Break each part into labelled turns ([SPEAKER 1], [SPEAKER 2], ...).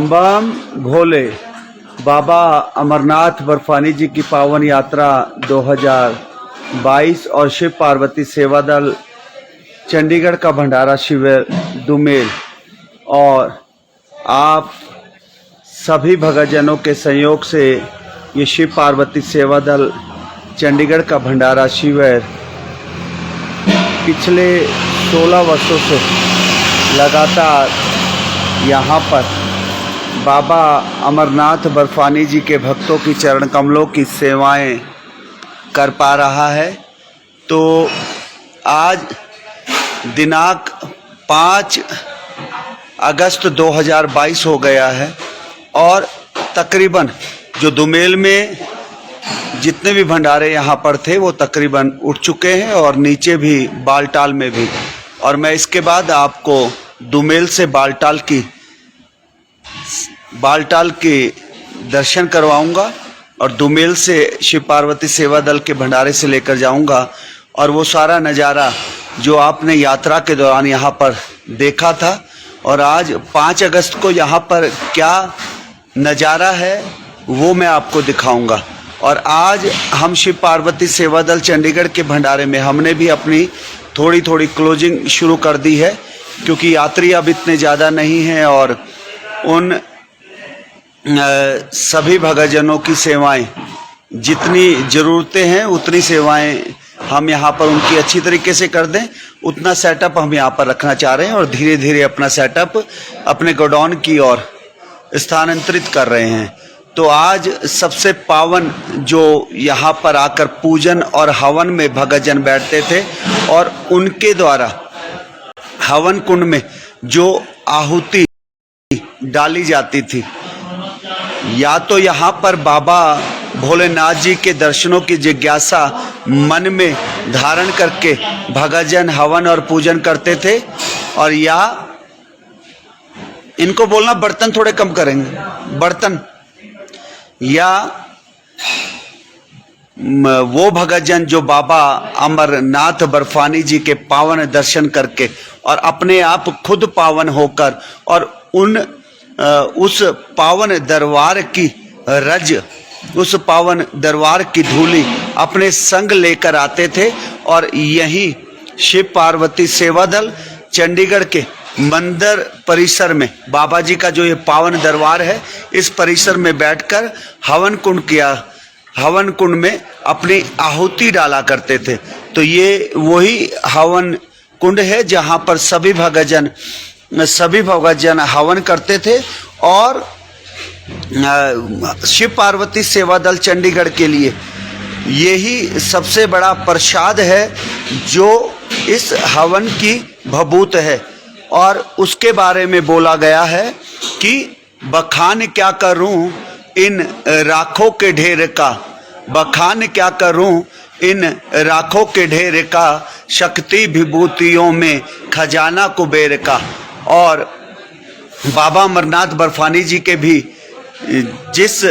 [SPEAKER 1] बम भोले बाबा अमरनाथ बर्फानी जी की पावन यात्रा 2022 और शिव पार्वती सेवा दल चंडीगढ़ का भंडारा शिविर दुमेल और आप सभी भक्तजनों के सहयोग से ये शिव पार्वती सेवा दल चंडीगढ़ का भंडारा शिविर पिछले 16 वर्षों से लगातार यहाँ पर बाबा अमरनाथ बर्फानी जी के भक्तों की चरण कमलों की सेवाएं कर पा रहा है। तो आज दिनांक 5 अगस्त 2022 हो गया है और तकरीबन जो दुमेल में जितने भी भंडारे यहाँ पर थे वो तकरीबन उठ चुके हैं और नीचे भी बालटाल में भी। और मैं इसके बाद आपको दुमेल से बालटाल के दर्शन करवाऊंगा और दुमेल से शिव पार्वती सेवा दल के भंडारे से लेकर जाऊंगा और वो सारा नज़ारा जो आपने यात्रा के दौरान यहाँ पर देखा था और आज 5 अगस्त को यहाँ पर क्या नज़ारा है वो मैं आपको दिखाऊंगा। और आज हम शिव पार्वती सेवा दल चंडीगढ़ के भंडारे में हमने भी अपनी थोड़ी क्लोजिंग शुरू कर दी है, क्योंकि यात्री अब इतने ज़्यादा नहीं हैं और उन सभी भक्तजनों की सेवाएं जितनी ज़रूरतें हैं उतनी सेवाएं हम यहाँ पर उनकी अच्छी तरीके से कर दें, उतना सेटअप हम यहाँ पर रखना चाह रहे हैं और धीरे धीरे अपना सेटअप अपने गोडाउन की ओर स्थानांतरित कर रहे हैं। तो आज सबसे पावन जो यहाँ पर आकर पूजन और हवन में भक्तजन बैठते थे और उनके द्वारा हवन कुंड में जो आहुति डाली जाती थी, या तो यहाँ पर बाबा भोलेनाथ जी के दर्शनों की जिज्ञासा मन में धारण करके भक्तजन हवन और पूजन करते थे, और या इनको बोलना बर्तन थोड़े कम करेंगे, बर्तन, या वो भक्तजन जो बाबा अमरनाथ बर्फानी जी के पावन दर्शन करके और अपने आप खुद पावन होकर और उस पावन दरबार की रज, उस पावन दरबार की धूली अपने संग लेकर आते थे और यही शिव पार्वती सेवा दल चंडीगढ़ के मंदिर परिसर में बाबा जी का जो ये पावन दरबार है, इस परिसर में बैठकर हवन कुंड में अपनी आहुति डाला करते थे। तो ये वही हवन कुंड है जहाँ पर सभी भक्तजन हवन करते थे और शिव पार्वती सेवा दल चंडीगढ़ के लिए यही सबसे बड़ा प्रसाद है जो इस हवन की भभूत है। और उसके बारे में बोला गया है कि बखान क्या करूं इन राखों के ढेर का, बखान क्या करूं इन राखों के ढेर का, शक्ति विभूतियों में खजाना कुबेर का। और बाबा अमरनाथ बर्फानी जी के भी जिस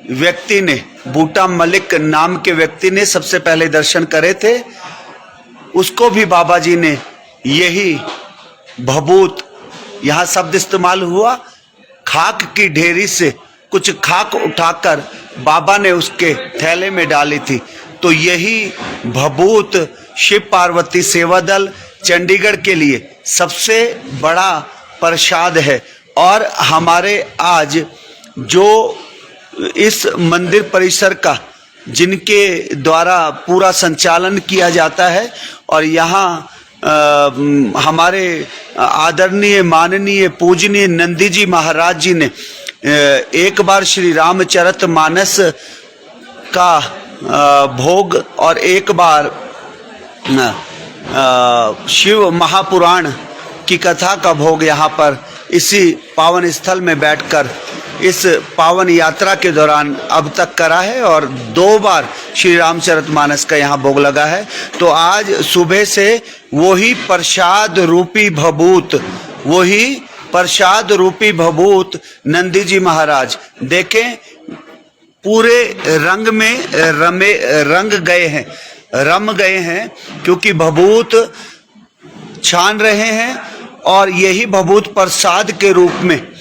[SPEAKER 1] व्यक्ति ने, बूटा मलिक नाम के व्यक्ति ने सबसे पहले दर्शन करे थे, उसको भी बाबा जी ने यही भभूत, यहाँ शब्द इस्तेमाल हुआ, खाक की ढेरी से कुछ खाक उठाकर बाबा ने उसके थैले में डाली थी। तो यही भभूत शिव पार्वती सेवा दल चंडीगढ़ के लिए सबसे बड़ा प्रसाद है। और हमारे आज जो इस मंदिर परिसर का जिनके द्वारा पूरा संचालन किया जाता है, और यहाँ हमारे आदरणीय माननीय पूजनीय नंदी जी महाराज जी ने एक बार श्री रामचरितमानस का भोग और एक बार शिव महापुराण की कथा का भोग यहाँ पर इसी पावन स्थल में बैठकर इस पावन यात्रा के दौरान अब तक करा है और 2 बार श्री रामचरितमानस का यहाँ भोग लगा है। तो आज सुबह से वही प्रसाद रूपी भभूत नंदी जी महाराज देखें पूरे रंग में रम गए हैं क्योंकि भभूत छान रहे हैं और यही भभूत प्रसाद के रूप में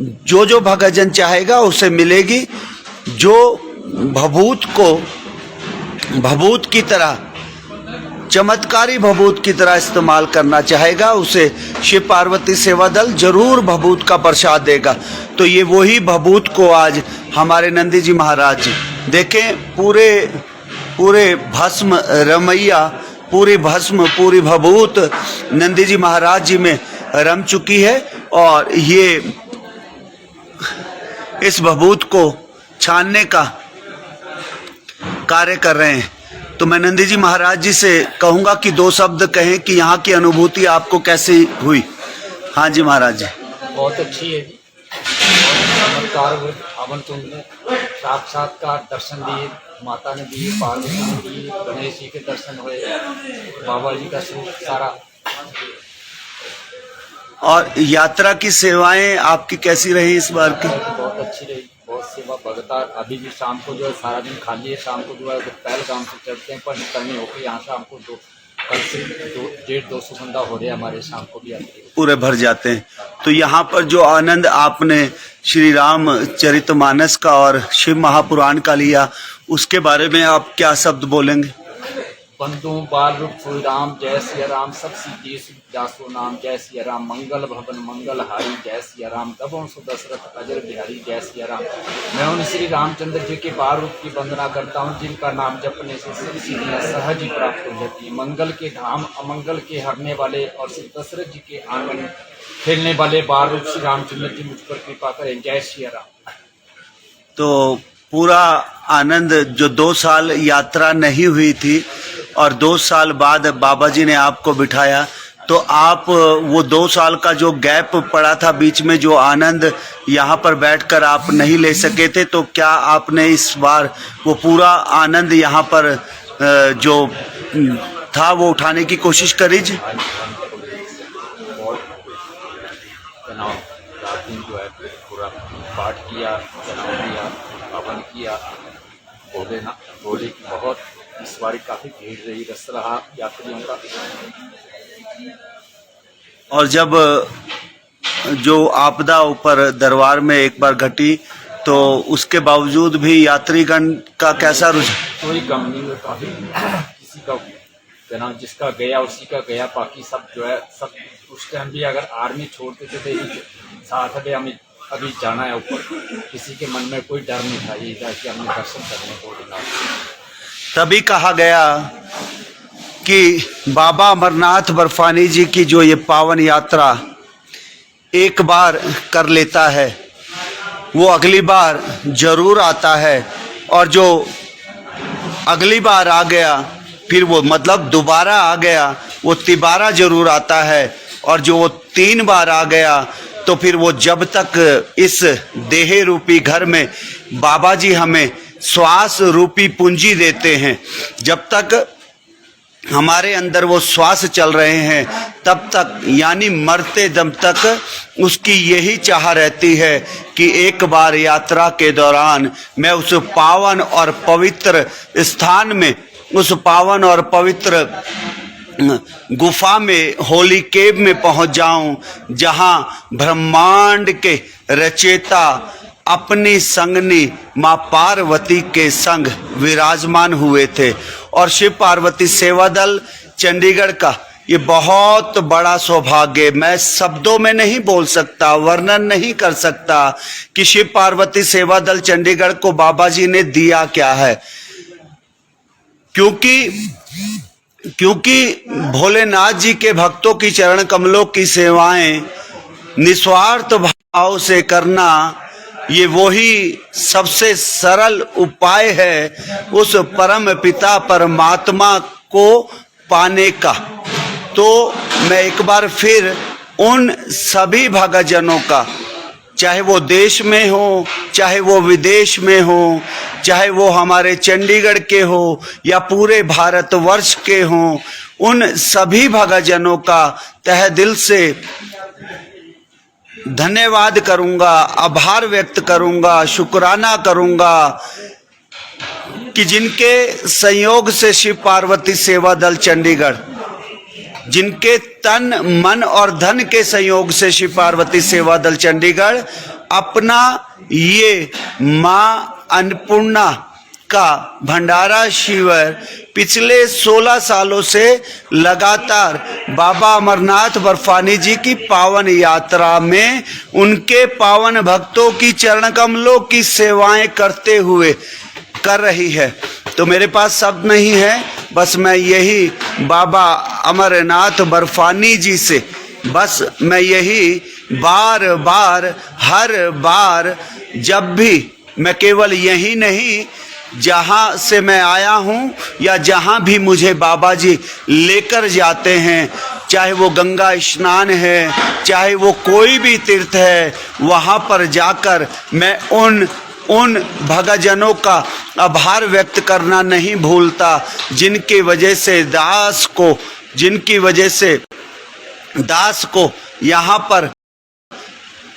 [SPEAKER 1] जो जो भक्तजन चाहेगा उसे मिलेगी। जो भभूत की तरह, चमत्कारी भभूत की तरह इस्तेमाल करना चाहेगा उसे शिव पार्वती सेवा दल जरूर भभूत का प्रसाद देगा। तो ये वही भभूत को आज हमारे नंदी जी महाराज जी देखें, पूरे भस्म रमैया, पूरी भस्म, पूरी भभूत नंदी जी महाराज जी में रम चुकी है और ये इस भभूत को छानने का कार्य कर रहे हैं। तो मैं नंदी जी महाराज जी से कहूंगा कि 2 शब्द कहें कि यहाँ की अनुभूति आपको कैसी हुई। हाँ जी महाराज जी।
[SPEAKER 2] बहुत अच्छी है जी, चमत्कार हुए। हवन तुमने साक्षात्कार दर्शन दिए, माता ने दिए, पार्वती ने दिए, गणेश जी के दर्शन हुए, बाबा जी का सारा।
[SPEAKER 1] और यात्रा की सेवाएं आपकी कैसी रही इस बार की?
[SPEAKER 2] बहुत अच्छी रही, बहुत सेवा भगता। अभी भी शाम को जो है सारा दिन खाली है, शाम को जो है पहलगाम से चढ़ते हैं, पर निकलने होकर यहाँ शाम को कल से 150-200 बंदा हो रहे हैं हमारे, शाम को भी आते
[SPEAKER 1] पूरे भर जाते हैं। तो यहाँ पर जो आनंद आपने श्री राम चरितमानस का और शिव महापुराण का लिया, उसके बारे में आप क्या शब्द बोलेंगे?
[SPEAKER 2] बंधु बाल रूप सोई राम, जय सिया राम, सब सीधे जासो नाम, जय सिया राम, मंगल भवन मंगल हारी, जय सिया राम, तब सो दशरथ अजर बिहारी, जय सिया राम। मैं उन श्री रामचंद्र जी के बाल रूप की वंदना करता हूँ, जिनका नाम जपने से सब सीधियाँ सहज ही प्राप्त हो जाती है। मंगल के धाम, अमंगल के हरने वाले और श्री दशरथ जी के आंगन खेलने वाले बाल रूप श्री रामचंद्र जी मुझ पर कृपा करें, जय सिया राम।
[SPEAKER 1] तो पूरा आनंद, जो 2 साल यात्रा नहीं हुई थी और 2 साल बाद बाबा जी ने आपको बिठाया, तो आप वो 2 साल का जो गैप पड़ा था बीच में, जो आनंद यहाँ पर बैठकर आप नहीं ले सके थे, तो क्या आपने इस बार वो पूरा आनंद यहाँ पर जो था वो उठाने की कोशिश करी जी?
[SPEAKER 2] रात दिन जो है पूरा पाठ किया, जनाव किया, पावन किया। भोले की बहुत इस बार काफी भीड़ रही, रस रहा यात्रियों का।
[SPEAKER 1] और जब जो आपदा ऊपर दरबार में एक बार घटी, तो उसके बावजूद भी यात्रीगण का कैसा रुझान?
[SPEAKER 2] कोई कम नहीं हुआ, काफी किसी का जना जिसका गया उसी का गया, बाकी सब जो है सब उस टाइम भी अगर आर्मी छोड़ते थे साथ में हमें अभी जाना है ऊपर, किसी के मन में कोई डर नहीं था, ये था कि हमने दर्शन करने को दिला।
[SPEAKER 1] तभी कहा गया कि बाबा अमरनाथ बर्फानी जी की जो ये पावन यात्रा एक बार कर लेता है, वो अगली बार जरूर आता है, और जो अगली बार आ गया फिर वो मतलब दोबारा आ गया, वो तिबारा जरूर आता है, और जो वो 3 बार आ गया तो फिर वो जब तक इस देह रूपी घर में बाबा जी हमें श्वास रूपी पूंजी देते हैं, जब तक हमारे अंदर वो श्वास चल रहे हैं, तब तक यानी मरते दम तक उसकी यही चाह रहती है कि एक बार यात्रा के दौरान मैं उस पावन और पवित्र स्थान में, उस पावन और पवित्र गुफा में, होली केव में पहुंच जाऊं, जहां ब्रह्मांड के रचेता अपनी संगनी मां पार्वती के संग विराजमान हुए थे। और शिव पार्वती सेवा दल चंडीगढ़ का ये बहुत बड़ा सौभाग्य, मैं शब्दों में नहीं बोल सकता, वर्णन नहीं कर सकता कि शिव पार्वती सेवा दल चंडीगढ़ को बाबा जी ने दिया क्या है। क्योंकि भोलेनाथ जी के भक्तों की चरण कमलों की सेवाएं निस्वार्थ भाव से करना, ये वही सबसे सरल उपाय है उस परम पिता परमात्मा को पाने का। तो मैं एक बार फिर उन सभी भक्तजनों का, चाहे वो देश में हो, चाहे वो विदेश में हो, चाहे वो हमारे चंडीगढ़ के हो या पूरे भारतवर्ष के हों, उन सभी भक्तजनों का तहे दिल से धन्यवाद करूंगा, आभार व्यक्त करूंगा, शुक्राना करूंगा कि जिनके संयोग से शिव पार्वती सेवा दल चंडीगढ़ जिनके तन मन और धन के संयोग से श्री पार्वती सेवा दल चंडीगढ़ अपना ये मां अन्नपूर्णा का भंडारा शिविर पिछले 16 सालों से लगातार बाबा अमरनाथ बर्फानी जी की पावन यात्रा में उनके पावन भक्तों की चरण कमलों की सेवाएं करते हुए कर रही है। तो मेरे पास शब्द नहीं है, बस मैं यही बाबा अमरनाथ बर्फानी जी से बस मैं यही बार बार हर बार जब भी मैं केवल यही नहीं जहाँ से मैं आया हूँ या जहाँ भी मुझे बाबा जी लेकर जाते हैं, चाहे वो गंगा स्नान है, चाहे वो कोई भी तीर्थ है, वहाँ पर जाकर मैं उन भक्तजनों का आभार व्यक्त करना नहीं भूलता, जिनकी वजह से दास को यहाँ पर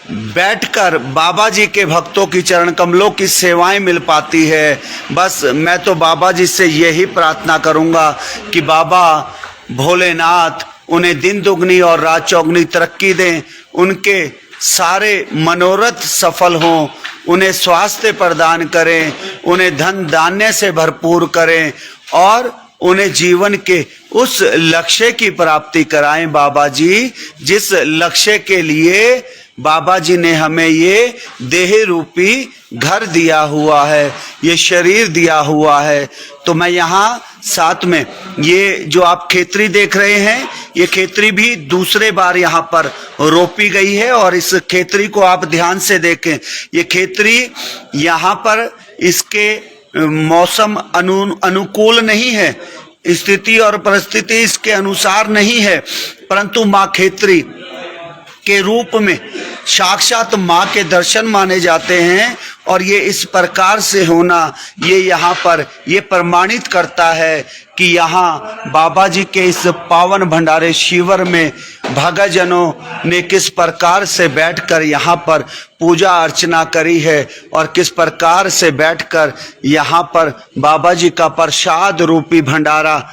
[SPEAKER 1] बैठकर बाबा जी के भक्तों की चरण कमलों की सेवाएं मिल पाती है। बस मैं तो बाबा जी से यही प्रार्थना करूंगा कि बाबा भोलेनाथ उन्हें दिन दुगनी और रात चौगनी तरक्की दें, उनके सारे मनोरथ सफल हों, उन्हें स्वास्थ्य प्रदान करें, उन्हें धन धान्य से भरपूर करें और उन्हें जीवन के उस लक्ष्य की प्राप्ति कराएं बाबा जी, जिस लक्ष्य के लिए बाबा जी ने हमें ये देह रूपी घर दिया हुआ है, ये शरीर दिया हुआ है। तो मैं यहाँ साथ में ये जो आप खेतरी देख रहे हैं, ये खेतरी भी दूसरे बार यहाँ पर रोपी गई है और इस खेतरी को आप ध्यान से देखें। ये खेतरी यहाँ पर इसके मौसम अनुकूल नहीं है, स्थिति और परिस्थिति इसके अनुसार नहीं है, परंतु माँ खेतरी के रूप में साक्षात माँ के दर्शन माने जाते हैं और ये इस प्रकार से होना ये यहाँ पर ये प्रमाणित करता है कि यहाँ बाबा जी के इस पावन भंडारे शिविर में भक्तजनों ने किस प्रकार से बैठकर यहाँ पर पूजा अर्चना करी है और किस प्रकार से बैठकर यहाँ पर बाबा जी का प्रसाद रूपी भंडारा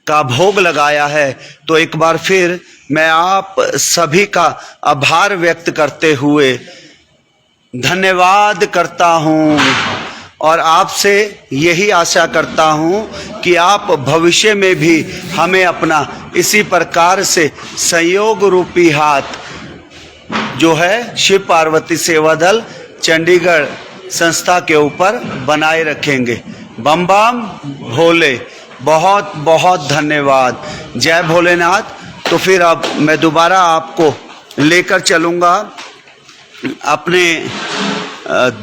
[SPEAKER 1] का भोग लगाया है। तो एक बार फिर मैं आप सभी का आभार व्यक्त करते हुए धन्यवाद करता हूँ और आपसे यही आशा करता हूँ कि आप भविष्य में भी हमें अपना इसी प्रकार से संयोग रूपी हाथ जो है शिव पार्वती सेवा दल चंडीगढ़ संस्था के ऊपर बनाए रखेंगे। बम बम भोले, बहुत बहुत धन्यवाद। जय भोलेनाथ। तो फिर अब मैं दोबारा आपको लेकर चलूँगा अपने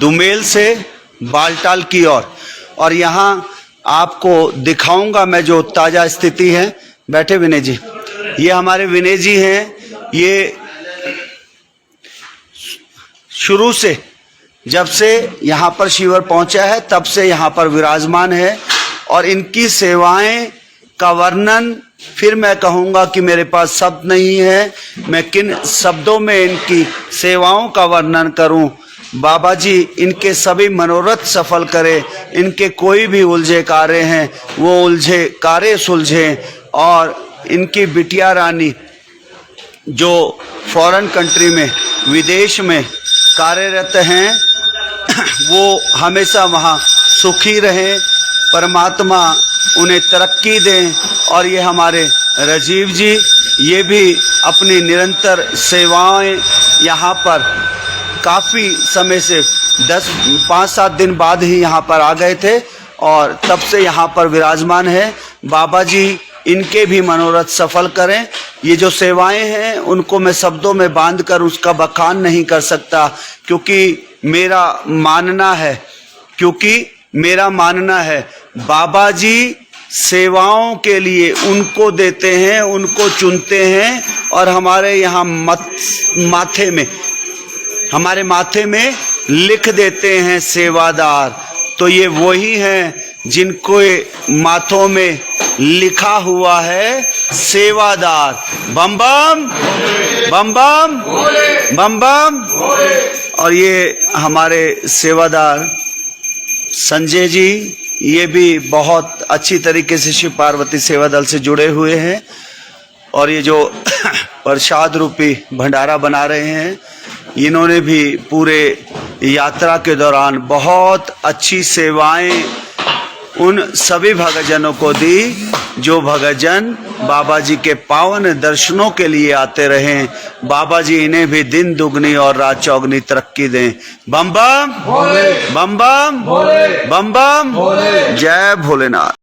[SPEAKER 1] दुमेल से बालटाल की ओर और यहाँ आपको दिखाऊंगा मैं जो ताज़ा स्थिति है। बैठे विनय जी, ये हमारे विनय जी हैं। ये शुरू से जब से यहाँ पर शिविर पहुँचा है तब से यहाँ पर विराजमान है और इनकी सेवाएं का वर्णन फिर मैं कहूँगा कि मेरे पास शब्द नहीं है, मैं किन शब्दों में इनकी सेवाओं का वर्णन करूं। बाबा जी इनके सभी मनोरथ सफल करें, इनके कोई भी उलझे कार्य हैं वो उलझे कार्य सुलझें और इनकी बिटिया रानी जो फॉरेन कंट्री में विदेश में कार्यरत हैं वो हमेशा वहाँ सुखी रहें, परमात्मा उन्हें तरक्की दें। और ये हमारे राजीव जी, ये भी अपनी निरंतर सेवाएं यहाँ पर काफ़ी समय से 5-7 दिन बाद ही यहाँ पर आ गए थे और तब से यहाँ पर विराजमान है। बाबा जी इनके भी मनोरथ सफल करें। ये जो सेवाएं हैं उनको मैं शब्दों में बांधकर उसका बखान नहीं कर सकता, क्योंकि मेरा मानना है बाबा जी सेवाओं के लिए उनको देते हैं, उनको चुनते हैं और हमारे यहाँ हमारे माथे में लिख देते हैं सेवादार। तो ये वही हैं जिनको माथों में लिखा हुआ है सेवादार। बम बम बम बम बम बम। और ये हमारे सेवादार संजय जी, ये भी बहुत अच्छी तरीके से शिव पार्वती सेवा दल से जुड़े हुए हैं और ये जो प्रसाद रूपी भंडारा बना रहे हैं, इन्होंने भी पूरे यात्रा के दौरान बहुत अच्छी सेवाएं उन सभी भक्तजनों को दी जो भक्तजन बाबा जी के पावन दर्शनों के लिए आते रहें। बाबा जी इन्हें भी दिन दुगनी और रात चौगनी तरक्की दें। बम बम बम बम बम बम, जय भोलेनाथ।